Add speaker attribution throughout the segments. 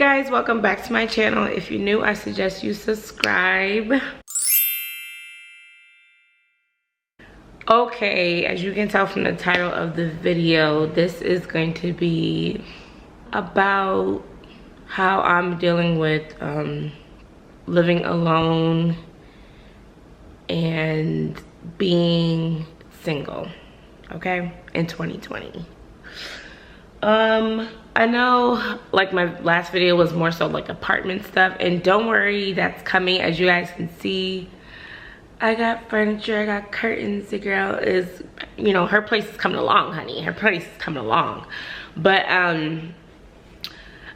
Speaker 1: guys, welcome back to my channel. If you're new, I suggest you subscribe. Okay, as you can tell from the title of the video, this is going to be about how I'm dealing with living alone and being single, okay, in 2020. I know like my last video was more so like apartment stuff, and don't worry, that's coming. As you guys can see, I got furniture, I got curtains. The girl is, you know, her place is coming along, honey. Her place is coming along. But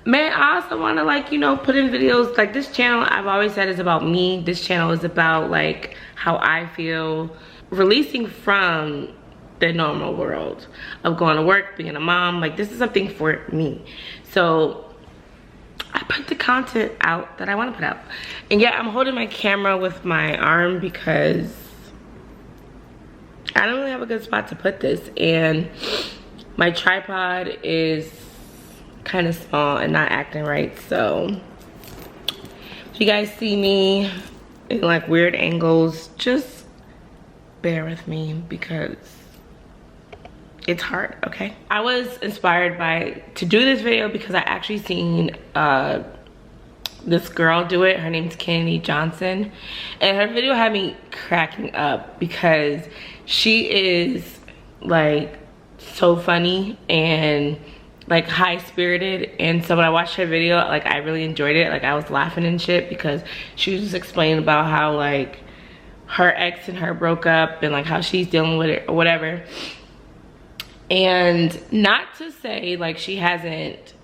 Speaker 1: man, I also want to, like, you know, put in videos like this channel. I've always said is about me. This channel is about like how I feel, releasing from the normal world of going to work, being a mom. Like, this is something for me. So I put the content out that I want to put out. And yeah, I'm holding my camera with my arm because I don't really have a good spot to put this, and my tripod is kind of small and not acting right. So if you guys see me in like weird angles, just bear with me because it's hard, okay? I was inspired to do this video because I actually seen this girl do it. Her name's Kennedy Johnson, and her video had me cracking up because she is like so funny and like high-spirited. And so when I watched her video, like I really enjoyed it. Like I was laughing and shit because she was just explaining about how like her ex and her broke up and like how she's dealing with it or whatever. And not to say like she hasn't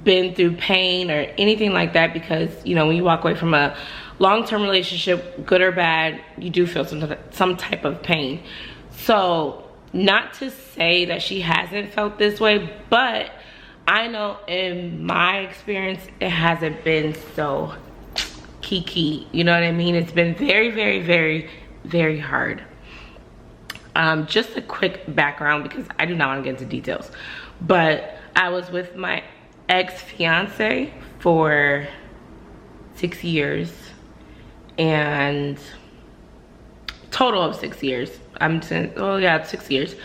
Speaker 1: been through pain or anything like that, because you know, when you walk away from a long-term relationship, good or bad, you do feel some type of pain. So not to say that she hasn't felt this way, but I know in my experience it hasn't been so kiki, you know what I mean? It's been very, very, very, very hard. Just a quick background because I do not want to get into details, but I was with my ex-fiance for 6 years, and total of 6 years. I'm saying, oh yeah, 6 years,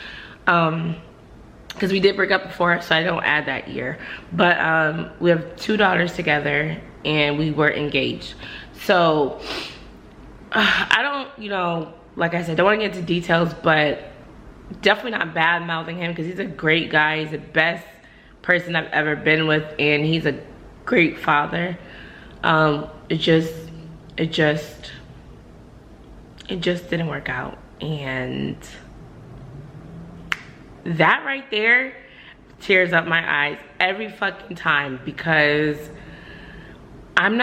Speaker 1: because we did break up before, so I don't add that year. But we have 2 daughters together, and we were engaged. So I don't, you know, like I said, don't want to get into details, but definitely not bad mouthing him because he's a great guy. He's the best person I've ever been with, and he's a great father. It just didn't work out, and that right there tears up my eyes every fucking time, because I'm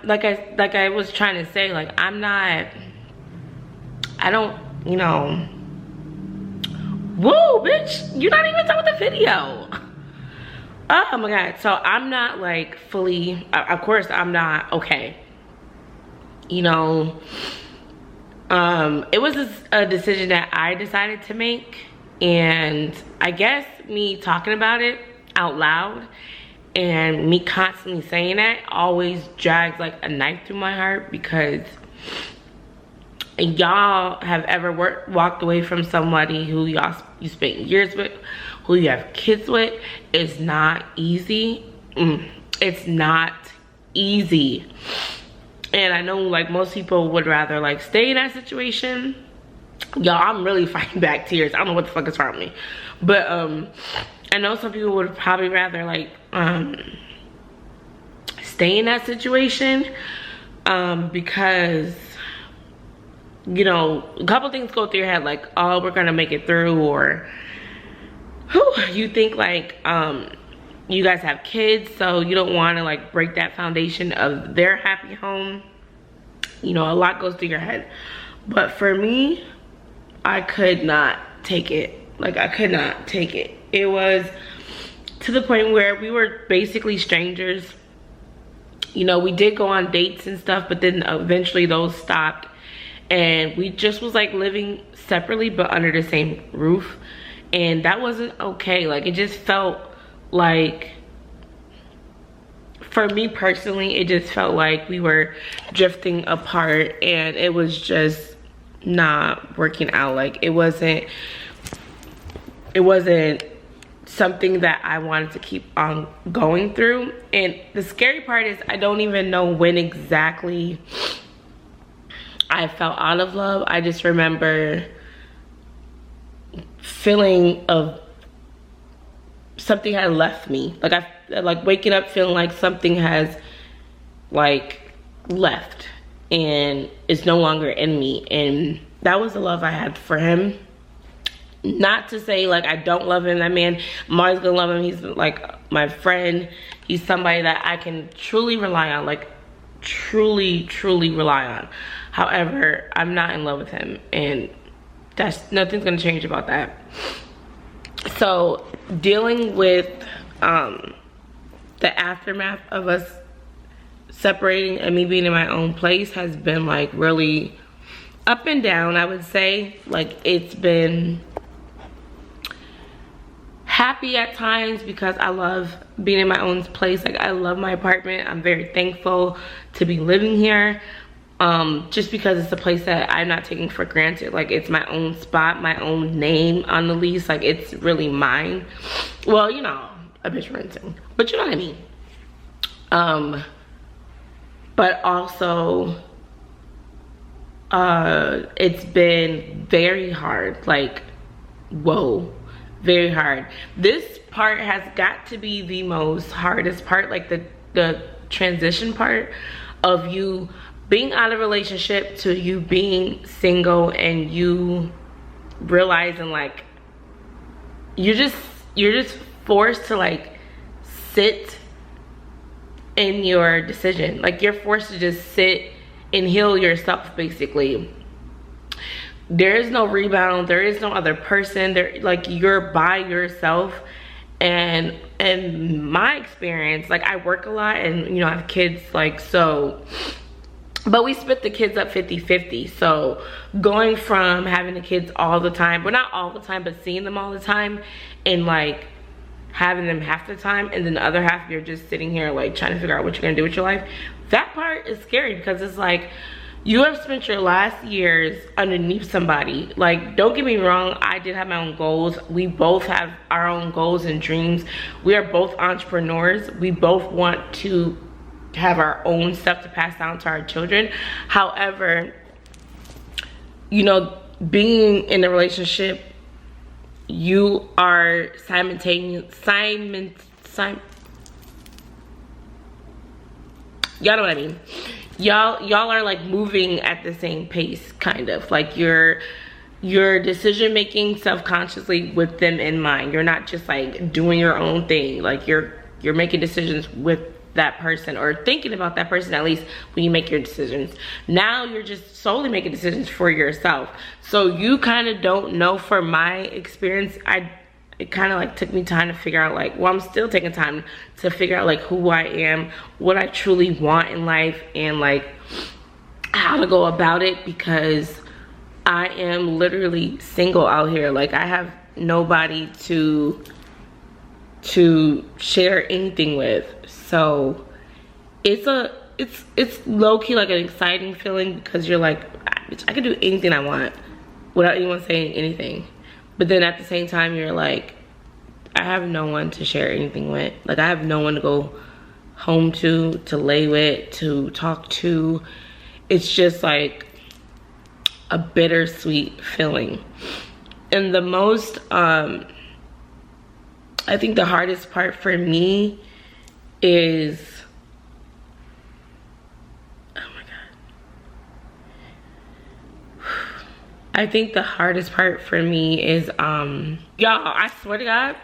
Speaker 1: like I was trying to say, like I don't, you know, whoa, bitch, you're not even done with the video. Oh my God. So I'm not like fully, of course I'm not okay. You know, it was a decision that I decided to make, and I guess me talking about it out loud and me constantly saying that always drags like a knife through my heart, because y'all have ever walked away from somebody who you spent years with, who you have kids with. It's not easy. It's not easy. And I know like most people would rather like stay in that situation. Y'all, I'm really fighting back tears. I don't know what the fuck is wrong with me, but I know some people would probably rather like stay in that situation, because you know, a couple things go through your head, like, oh, we're gonna make it through, or you think like you guys have kids, so you don't want to like break that foundation of their happy home. You know, a lot goes through your head. But for me, I could not take it. Like, I could not take it. It was to the point where we were basically strangers. You know, we did go on dates and stuff, but then eventually those stopped, and we just was like living separately but under the same roof, and that wasn't okay. Like, it just felt like for me personally, it just felt like we were drifting apart, and it was just not working out. Like it wasn't something that I wanted to keep on going through. And the scary part is I don't even know when exactly I fell out of love. I just remember feeling of something had left me. Like I like waking up feeling like something has like left and it's no longer in me. And that was the love I had for him. Not to say like I don't love him. That man, I'm always gonna love him. He's like my friend. He's somebody that I can truly rely on, like truly rely on. However, I'm not in love with him, and nothing's gonna change about that. So dealing with the aftermath of us separating and me being in my own place has been like really up and down, I would say. Like it's been happy at times because I love being in my own place. Like I love my apartment. I'm very thankful to be living here, just because it's a place that I'm not taking for granted. Like it's my own spot, my own name on the lease. Like it's really mine. Well, you know, a bitch renting, but you know what I mean. But also it's been very hard. Like whoa, very hard. This part has got to be the most hardest part, like the transition part of you being out of a relationship to you being single, and you realizing like you're just forced to like sit in your decision. Like you're forced to just sit and heal yourself, basically. There is no rebound, there is no other person there. Like you're by yourself. And in my experience, like I work a lot and you know I have kids, like so, but we split the kids up 50-50. So going from having the kids all the time, well not all the time, but seeing them all the time, and like having them half the time, and then the other half you're just sitting here like trying to figure out what you're gonna do with your life. That part is scary because it's like you have spent your last years underneath somebody. Like don't get me wrong, I did have my own goals. We both have our own goals and dreams. We are both entrepreneurs. We both want to have our own stuff to pass down to our children. However, you know, being in a relationship, you are y'all know what I mean. Y'all are like moving at the same pace, kind of. Like your decision making self-consciously with them in mind. You're not just like doing your own thing. Like you're making decisions with that person, or thinking about that person at least when you make your decisions. Now you're just solely making decisions for yourself. So you kind of don't know. For my experience, it kind of like took me time to figure out, like, well, I'm still taking time to figure out like who I am, what I truly want in life, and like how to go about it, because I am literally single out here. Like I have nobody to share anything with. So it's low-key like an exciting feeling, because you're like, I can do anything I want without anyone saying anything. But then at the same time, you're like, I have no one to share anything with. Like I have no one to go home to lay with, to talk to. It's just like a bittersweet feeling. And the most, I think the hardest part for me is, oh my God. I think the hardest part for me is, y'all, I swear to God,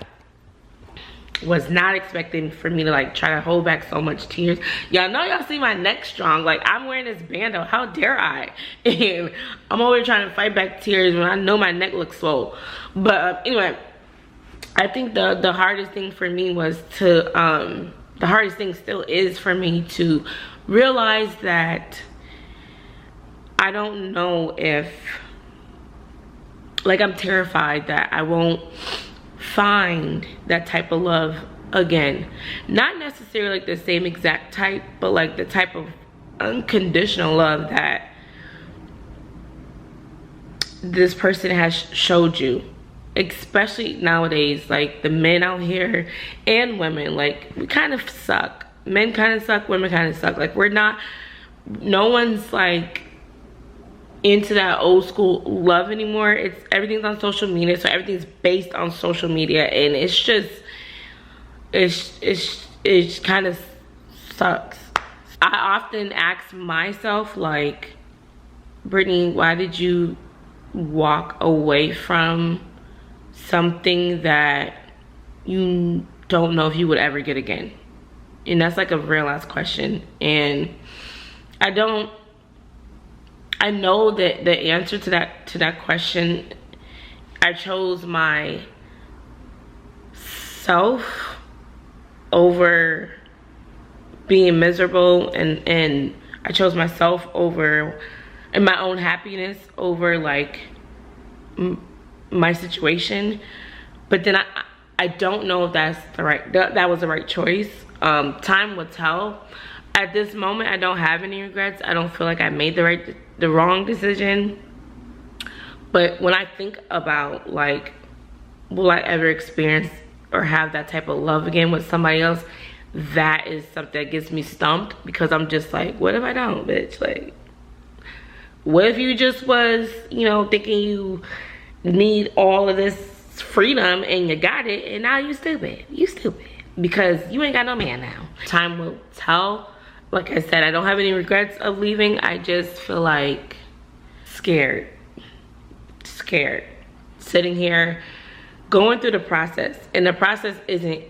Speaker 1: was not expecting for me to like try to hold back so much tears. Y'all know, y'all see my neck strong. Like I'm wearing this bando, how dare I? And I'm always trying to fight back tears when I know my neck looks swole. But anyway, I think the hardest thing for me was to, the hardest thing still is for me to realize that I don't know if, like I'm terrified that I won't find that type of love again. Not necessarily like the same exact type, but like the type of unconditional love that this person has showed you. Especially nowadays, like the men out here and women, like we kind of suck. Men kind of suck, women kind of suck. Like we're not, no one's like into that old school love anymore. It's everything's on social media, so everything's based on social media, and it's just it kind of sucks. I often ask myself, like, Brittany, why did you walk away from something that you don't know if you would ever get again? And that's like a real ass question. And I know that the answer to that question, I chose myself over being miserable, and I chose myself over, and my own happiness over like my situation. But then I don't know if that's that was the right choice. Time will tell. At this moment, I don't have any regrets. I don't feel like I made the wrong decision. But when I think about, like, will I ever experience or have that type of love again with somebody else, that is something that gets me stumped, because I'm just like, what if I don't, bitch? Like, what if you just was, you know, thinking you need all of this freedom and you got it, and now you stupid because you ain't got no man now. Time will tell. Like I said, I don't have any regrets of leaving. I just feel like scared sitting here going through the process, and the process isn't,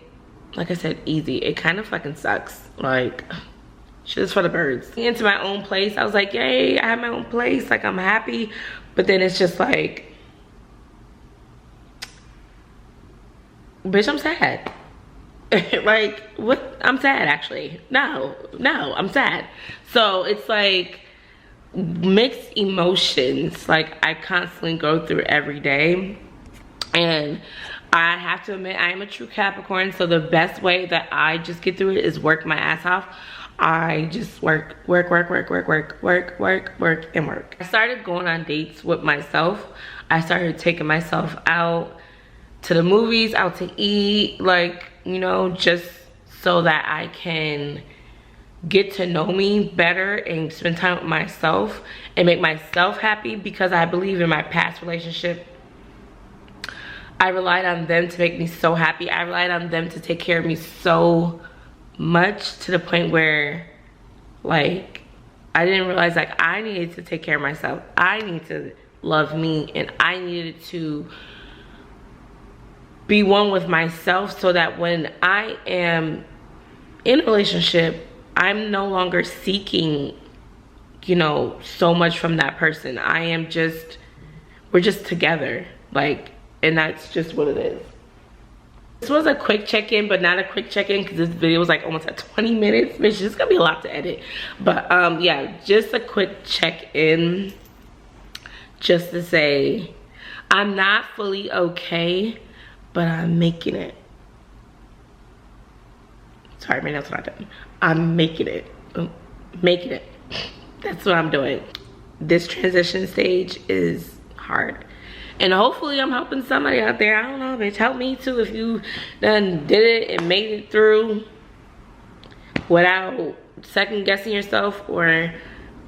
Speaker 1: like I said, easy. It kind of fucking sucks. Like, shit is for the birds. Into my own place, I was like, yay, I have my own place, like I'm happy. But then it's just like, bitch, I'm sad. Like, what? I'm sad, actually. No, I'm sad. So it's like mixed emotions, like I constantly go through every day. And I have to admit, I am a true Capricorn, so the best way that I just get through it is work my ass off. I just work. I started going on dates with myself. I started taking myself out to the movies, out to eat, like, you know, just so that I can get to know me better and spend time with myself and make myself happy, because I believe in my past relationship, I relied on them to make me so happy. I relied on them to take care of me so much, to the point where, like, I didn't realize, like, I needed to take care of myself. I needed to love me, and I needed to be one with myself, so that when I am in a relationship, I'm no longer seeking, you know, so much from that person. We're just together, like, and that's just what it is. This was a quick check-in, but not a quick check-in, because this video was like almost at 20 minutes. Bitch, it's gonna be a lot to edit. But yeah, just a quick check-in, just to say I'm not fully okay, but I'm making it. Sorry, my nails are not done. I'm making it. Making it. That's what I'm doing. This transition stage is hard. And hopefully I'm helping somebody out there. I don't know, bitch. Help me too if you done did it and made it through without second guessing yourself, or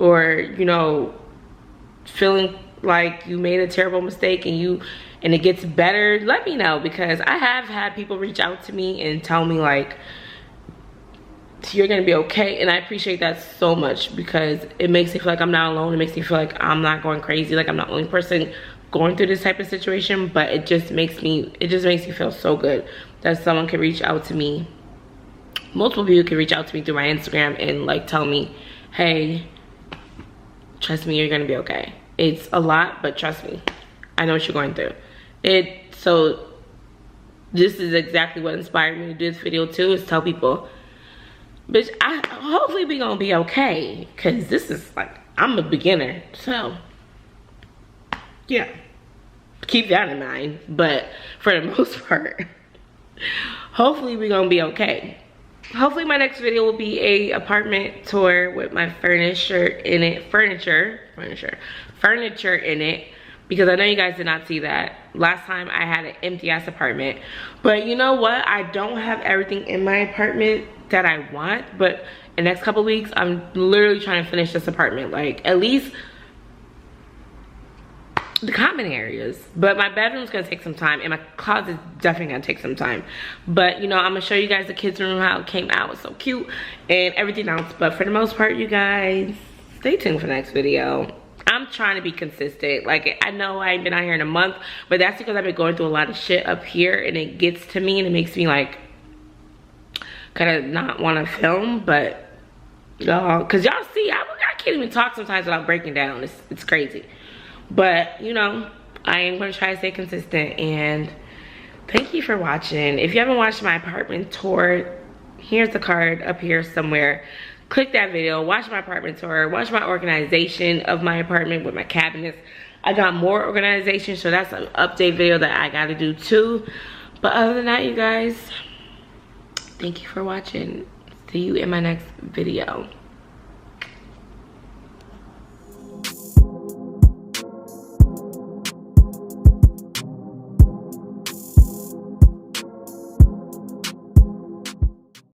Speaker 1: you know, feeling like you made a terrible mistake and it gets better. Let me know, because I have had people reach out to me and tell me, like, you're gonna be okay, and I appreciate that so much, because it makes me feel like I'm not alone. It makes me feel like I'm not going crazy, like I'm not the only person going through this type of situation. But it just makes me feel so good that someone can reach out to me. Multiple people can reach out to me through my Instagram and, like, tell me, hey, trust me, you're gonna be okay. It's a lot, but trust me, I know what you're going through. So this is exactly what inspired me to do this video too, is tell people, bitch, hopefully we gonna be okay, because this is like, I'm a beginner. So yeah, keep that in mind. But for the most part, hopefully we're gonna be okay. Hopefully my next video will be a apartment tour with my furniture in it, furniture in it, because I know you guys did not see that. Last time I had an empty ass apartment. But you know what? I don't have everything in my apartment that I want, but in the next couple weeks, I'm literally trying to finish this apartment. Like, at least the common areas. But my bedroom's gonna take some time, and my closet's definitely gonna take some time. But you know, I'm gonna show you guys the kids' room, how it came out. It's so cute, and everything else. But for the most part, you guys, stay tuned for the next video. I'm trying to be consistent. Like, I know I ain't been out here in a month, but that's because I've been going through a lot of shit up here, and it gets to me, and it makes me like kind of not want to film. But y'all, cause y'all see, I can't even talk sometimes without breaking down. It's crazy. But you know, I am gonna try to stay consistent, and thank you for watching. If you haven't watched my apartment tour, here's the card up here somewhere. Click that video, watch my apartment tour, watch my organization of my apartment with my cabinets. I got more organization, so that's an update video that I gotta do too. But other than that, you guys, thank you for watching. See you in my next video.